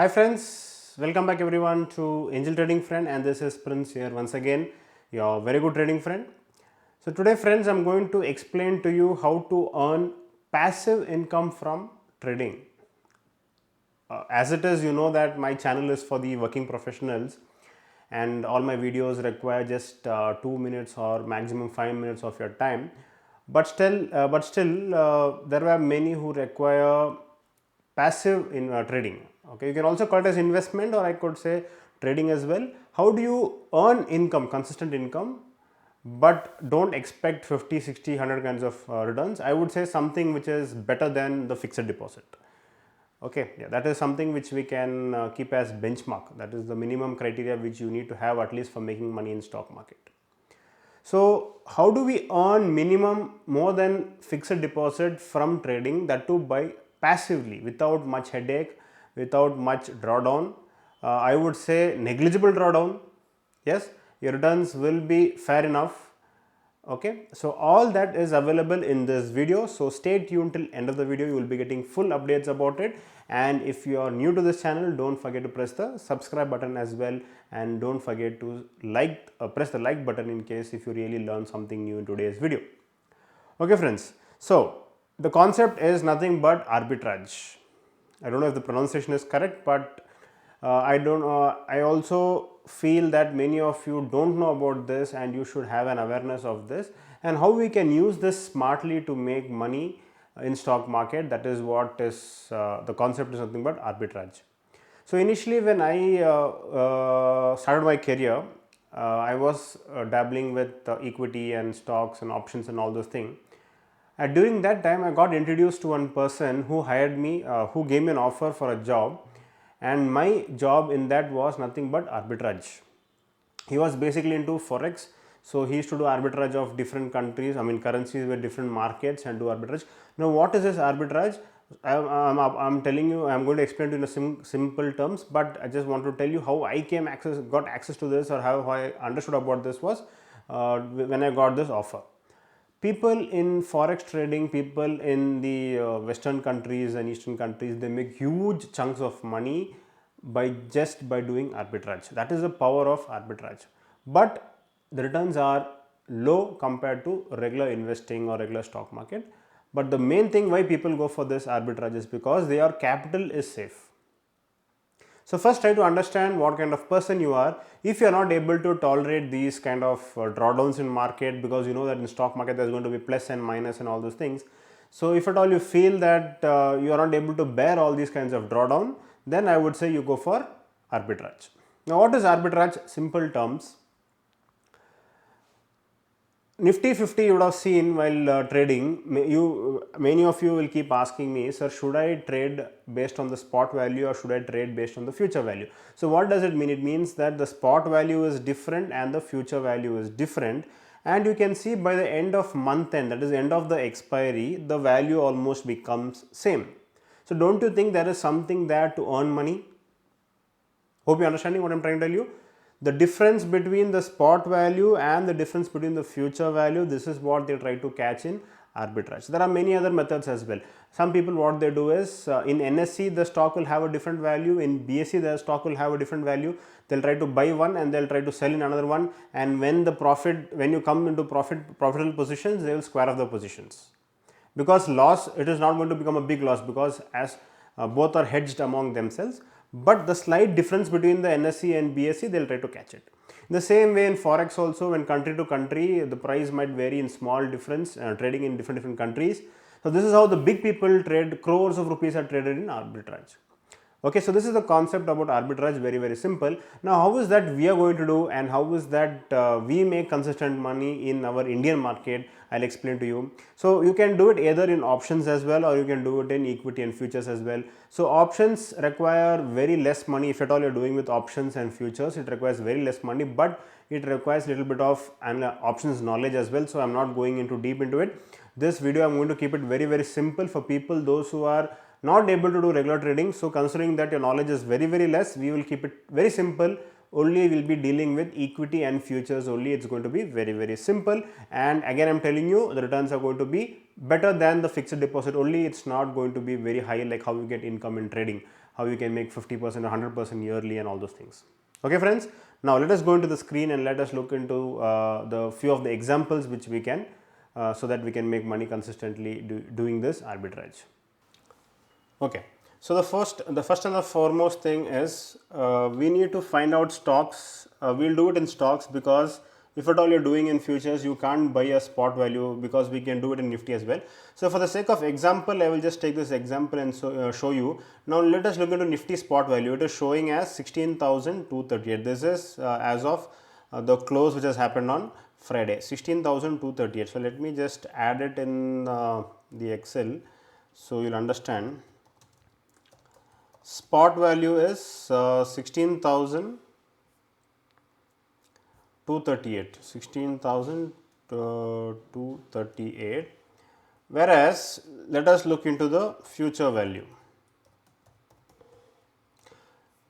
Hi friends, welcome back everyone to Angel Trading Friend, and this is Prince here once again, your very good trading friend. So today friends, I'm going to explain to you how to earn passive income from trading. As it is, you know that my channel is for the working professionals and all my videos require just 2 minutes or maximum 5 minutes of your time, but still there were many who require passive in trading. Okay, you can also call it as investment, or I could say trading as well. How do you earn income, consistent income, but don't expect 50, 60, 100 kinds of returns? I would say something which is better than the fixed deposit. Okay, yeah, that is something which we can keep as benchmark. That is the minimum criteria which you need to have at least for making money in stock market. So how do we earn minimum more than fixed deposit from trading, that too by passively, without much headache, without much drawdown? I would say negligible drawdown. Yes, your returns will be fair enough. Okay, so all that is available in this video, so stay tuned till end of the video. You will be getting full updates about it, and if you are new to this channel, don't forget to press the subscribe button as well, and don't forget to press the like button in case if you really learn something new in today's video. Okay friends, so the concept is nothing but arbitrage. I don't know if the pronunciation is correct, but I also feel that many of you don't know about this, and you should have an awareness of this and how we can use this smartly to make money in stock market. That is what is the concept is nothing but arbitrage. So initially, when I started my career, I was dabbling with equity and stocks and options and all those things. During that time, I got introduced to one person who hired me, who gave me an offer for a job, and my job in that was nothing but arbitrage. He was basically into forex, so he used to do arbitrage of different countries, I mean currencies with different markets, and do arbitrage. Now what is this arbitrage? I'm telling you, I'm going to explain to you in simple terms, but I just want to tell you how I got access to this, or how I understood about this was when I got this offer. People in forex trading, people in the western countries and eastern countries, they make huge chunks of money by doing arbitrage. That is the power of arbitrage, but the returns are low compared to regular investing or regular stock market. But the main thing why people go for this arbitrage is because their capital is safe. So first try to understand what kind of person you are. If you are not able to tolerate these kind of drawdowns in market, because you know that in stock market there is going to be plus and minus and all those things. So if at all you feel that you are not able to bear all these kinds of drawdown, then I would say you go for arbitrage. Now what is arbitrage? Simple terms. Nifty 50 you would have seen while trading. Many of you will keep asking me, sir, should I trade based on the spot value or should I trade based on the future value? So what does it mean? It means that the spot value is different and the future value is different, and you can see by the end of month end, that is end of the expiry, the value almost becomes same. So don't you think there is something there to earn money? Hope you are understanding what I am trying to tell you. The difference between the spot value and the difference between the future value, this is what they try to catch in arbitrage. There are many other methods as well. Some people, what they do is in NSE the stock will have a different value, in BSE the stock will have a different value. They'll try to buy one and they'll try to sell in another one, and when you come into profitable positions, they will square off the positions. Because loss, it is not going to become a big loss, because as both are hedged among themselves, but the slight difference between the NSE and BSE, they will try to catch it. In the same way in forex also, when country to country the price might vary in small difference, trading in different countries. So this is how the big people trade. Crores of rupees are traded in arbitrage. Okay, so this is the concept about arbitrage, very simple. Now how is that we are going to do, and how is that we make consistent money in our Indian market? I'll explain to you. So you can do it either in options as well, or you can do it in equity and futures as well. So options require very less money. If at all you're doing with options and futures, it requires very less money, but it requires little bit of options knowledge as well. So I'm not going into deep into it. This video I'm going to keep it very simple for people, those who are not able to do regular trading. So considering that your knowledge is very less, we will keep it very simple. Only we will be dealing with equity and futures only. It's going to be very simple, and again I'm telling you, the returns are going to be better than the fixed deposit only. It's not going to be very high like how you get income in trading. how you can make 50% or 100% yearly and all those things. Okay friends, now let us go into the screen and let us look into the few of the examples which we can so that we can make money consistently doing this arbitrage. Okay. So, the first and the foremost thing is we need to find out stocks. We will do it in stocks because if at all you are doing in futures, you can't buy a spot value because we can do it in Nifty as well. So, for the sake of example, I will just take this example and show you. Now, let us look into Nifty spot value. It is showing as 16,238. This is as of the close which has happened on Friday, 16,238. So, let me just add it in the Excel so you will understand. Spot value is 16,238, whereas let us look into the future value.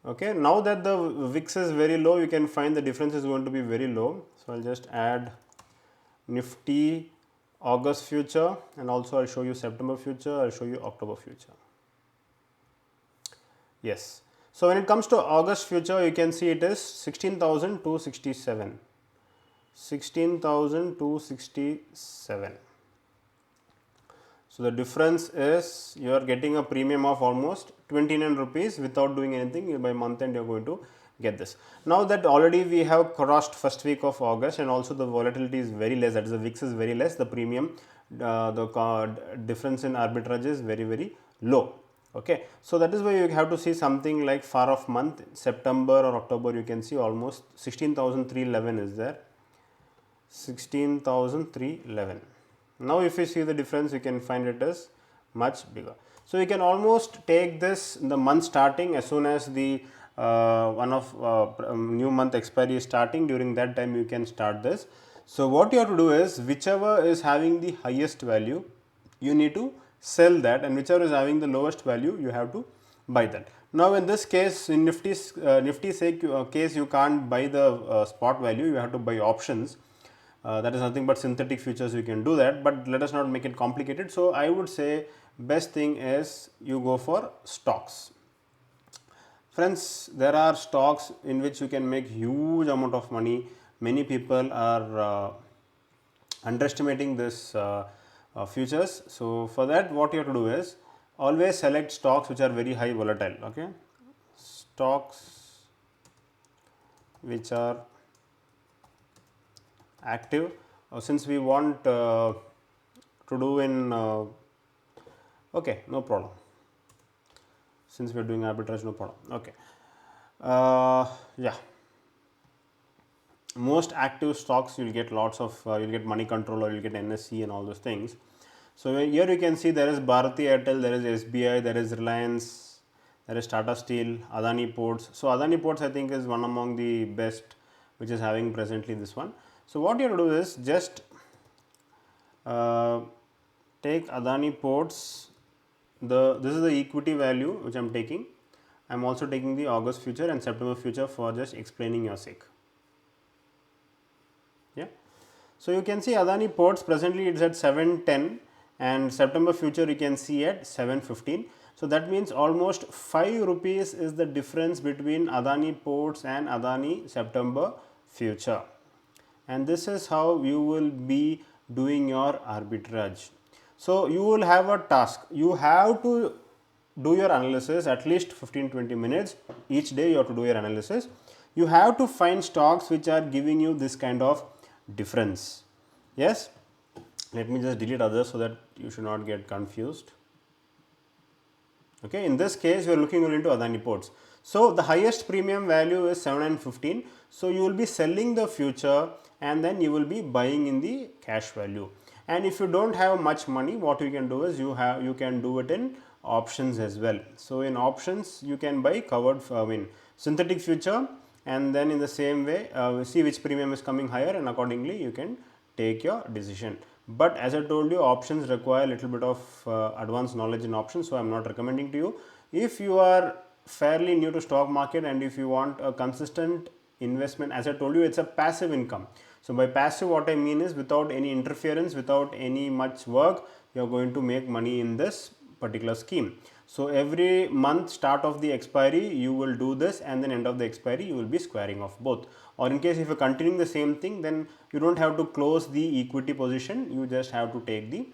Okay, now that the VIX is very low, you can find the difference is going to be very low. So, I will just add Nifty August future and also I will show you September future, I will show you October future. Yes. So, when it comes to August future, you can see it is 16,267, 16,267. So, the difference is you are getting a premium of almost 29 rupees without doing anything. By month end you are going to get this. Now that already we have crossed first week of August and also the volatility is very less, that is the VIX is very less, the premium, the difference in arbitrage is very low. Okay. So, that is why you have to see something like far off month, September or October, you can see almost 16,311 is there, 16,311. Now, if you see the difference, you can find it as much bigger. So, you can almost take this in the month starting as soon as the new month expiry is starting, during that time you can start this. So, what you have to do is whichever is having the highest value, you need to sell that, and whichever is having the lowest value, you have to buy that. Now, in this case, in Nifty's case, you can't buy the spot value, you have to buy options. That is nothing but synthetic futures, you can do that, but let us not make it complicated. So, I would say best thing is you go for stocks. Friends, there are stocks in which you can make huge amount of money. Many people are underestimating this futures. So, for that what you have to do is always select stocks which are very high volatile. Okay, stocks which are active, since we want to do in okay, no problem, since we are doing arbitrage, no problem. Okay, yeah, most active stocks you will get lots of you will get Money Control or you will get NSE and all those things. So, here you can see there is Bharati Airtel, there is SBI, there is Reliance, there is Tata Steel, Adani Ports. So, Adani Ports I think is one among the best which is having presently this one. So, what you have to do is just take Adani Ports, this is the equity value which I am taking. I am also taking the August future and September future for just explaining your sake. Yeah. So, you can see Adani Ports presently it is at 710 and September future you can see at 715. So, that means almost 5 rupees is the difference between Adani Ports and Adani September future, and this is how you will be doing your arbitrage. So, you will have a task, you have to do your analysis at least 15-20 minutes each day, you have to do your analysis. You have to find stocks which are giving you this kind of difference. Yes, let me just delete others so that you should not get confused. Okay, in this case, you are looking only into Adani Ports. So, the highest premium value is 715. So, you will be selling the future and then you will be buying in the cash value. And if you do not have much money, what you can do is you can do it in options as well. So, in options, you can buy covered synthetic future, and then in the same way see which premium is coming higher, and accordingly you can take your decision. But as I told you, options require a little bit of advanced knowledge in options, so I am not recommending to you. If you are fairly new to stock market and if you want a consistent investment, as I told you, it's a passive income. So, by passive what I mean is without any interference, without any much work, you are going to make money in this particular scheme. So every month start of the expiry you will do this, and then end of the expiry you will be squaring off both. Or in case if you are continuing the same thing, then you don't have to close the equity position, you just have to take the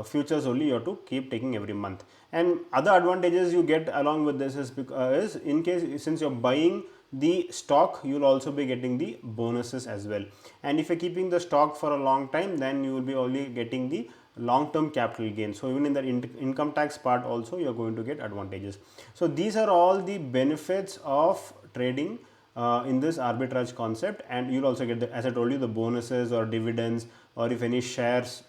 futures only, you have to keep taking every month. And other advantages you get along with this is in case since you are buying the stock, you will also be getting the bonuses as well. And if you are keeping the stock for a long time, then you will be only getting the long term capital gain. So even in the income tax part also you are going to get advantages. So these are all the benefits of trading in this arbitrage concept, and you will also get the, as I told you, the bonuses or dividends, or if any shares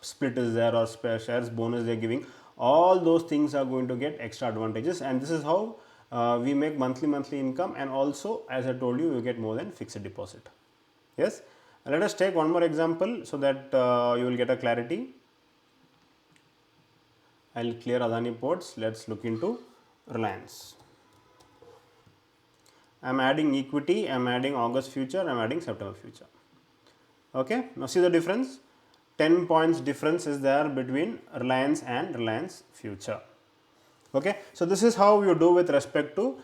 split is there or shares bonus they are giving, all those things are going to get extra advantages. And this is how we make monthly income, and also as I told you, you get more than fixed deposit. Yes, let us take one more example so that you will get a clarity. I will clear Adani Ports. Let us look into Reliance. I am adding equity, I am adding August future, I am adding September future. Okay, now see the difference. 10 points difference is there between Reliance and Reliance future. Okay, so this is how you do with respect to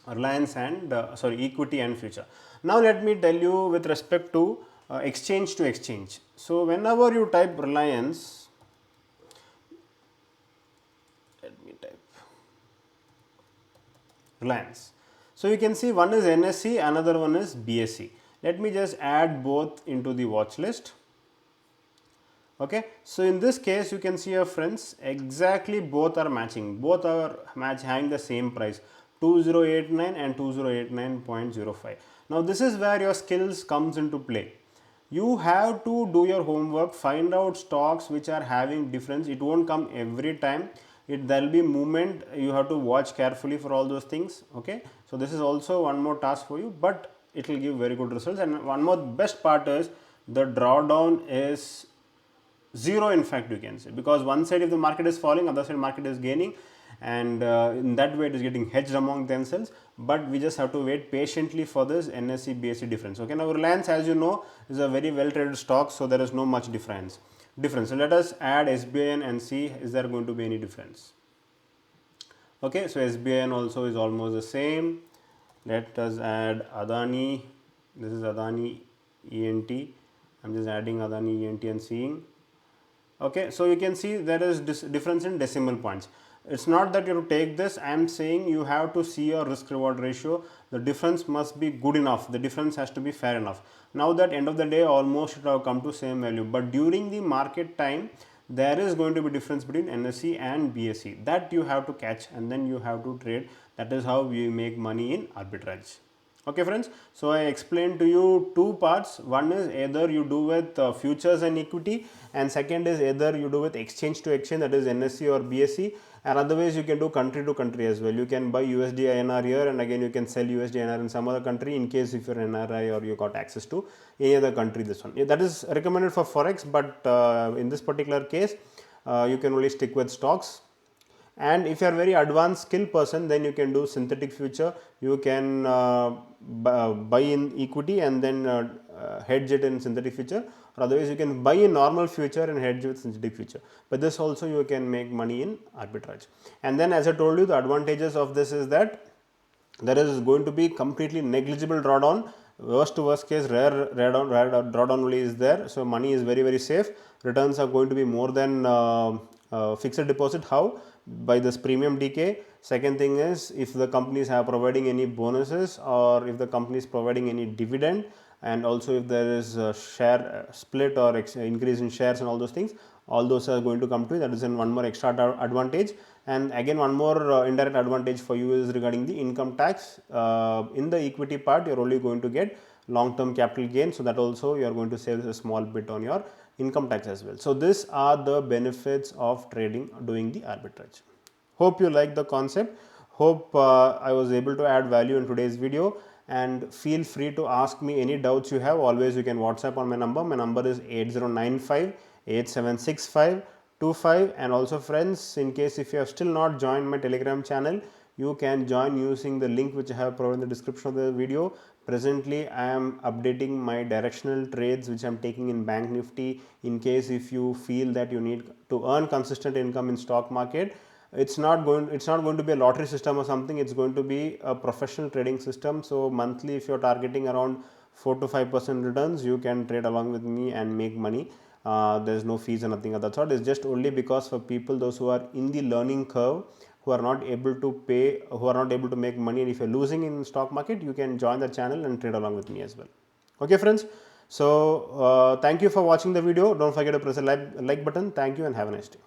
Reliance and equity and future. Now let me tell you with respect to exchange to exchange. So whenever you type Reliance, let me type Reliance. So you can see one is NSE, another one is BSE. Let me just add both into the watch list. Okay, so in this case you can see your friends, exactly both are matching, both are having the same price, 2089 and 2089.05. Now this is where your skills comes into play. You have to do your homework, find out stocks which are having difference. It won't come every time, there will be movement, you have to watch carefully for all those things. Okay, so this is also one more task for you, but it will give very good results. And one more best part is the drawdown is zero, in fact you can say, because one side if the market is falling, other side market is gaining, and in that way it is getting hedged among themselves. But we just have to wait patiently for this NSE BSE difference. Okay, now Reliance, as you know, is a very well traded stock, so there is no much difference. So let us add SBIN and see is there going to be any difference. Okay, so SBIN also is almost the same. Let us add Adani. This is Adani ENT. I am just adding Adani ENT and seeing. Okay, so you can see there is difference in decimal points. It's not that you have to take this, I am saying you have to see your risk reward ratio. The difference must be good enough, the difference has to be fair enough. Now that end of the day almost it have come to same value, but during the market time there is going to be difference between NSE and BSE, that you have to catch and then you have to trade. That is how we make money in arbitrage. Okay friends, so I explained to you two parts. One is either you do with futures and equity, and second is either you do with exchange to exchange, that is NSE or BSE, and otherwise you can do country to country as well. You can buy USD INR here and again you can sell USD INR in some other country in case if you are NRI or you got access to any other country. This one, that is recommended for Forex, but in this particular case you can only stick with stocks. And if you are very advanced skill person, then you can do synthetic future. You can buy in equity and then hedge it in synthetic future, or otherwise you can buy in normal future and hedge with synthetic future. But this also you can make money in arbitrage. And then as I told you, the advantages of this is that there is going to be completely negligible drawdown. Worst to worst case, rare drawdown only is there. So money is very safe. Returns are going to be more than fixed deposit. How? By this premium decay. Second thing is, if the companies are providing any bonuses, or if the company is providing any dividend, and also if there is a share split or increase in shares and all those things, all those are going to come to you. That is one more extra advantage. And again one more indirect advantage for you is regarding the income tax. In the equity part you are only going to get long term capital gain, so that also you are going to save a small bit on your income tax as well. So these are the benefits of trading, doing the arbitrage. Hope you like the concept. Hope I was able to add value in today's video, and feel free to ask me any doubts you have. Always you can WhatsApp on my number. My number is 8095 8765 25. And also friends, in case if you have still not joined my Telegram channel, you can join using the link which I have provided in the description of the video. Presently I am updating my directional trades which I am taking in Bank Nifty. In case if you feel that you need to earn consistent income in stock market, it's not going to be a lottery system or something. It's going to be a professional trading system. So monthly, if you're targeting around 4 to 5% returns, you can trade along with me and make money. There's no fees or nothing of that sort. It's just only because for people those who are in the learning curve, who are not able to pay, who are not able to make money, and if you're losing in stock market, you can join the channel and trade along with me as well. Okay friends, so thank you for watching the video. Don't forget to press the like button. Thank you and have a nice day.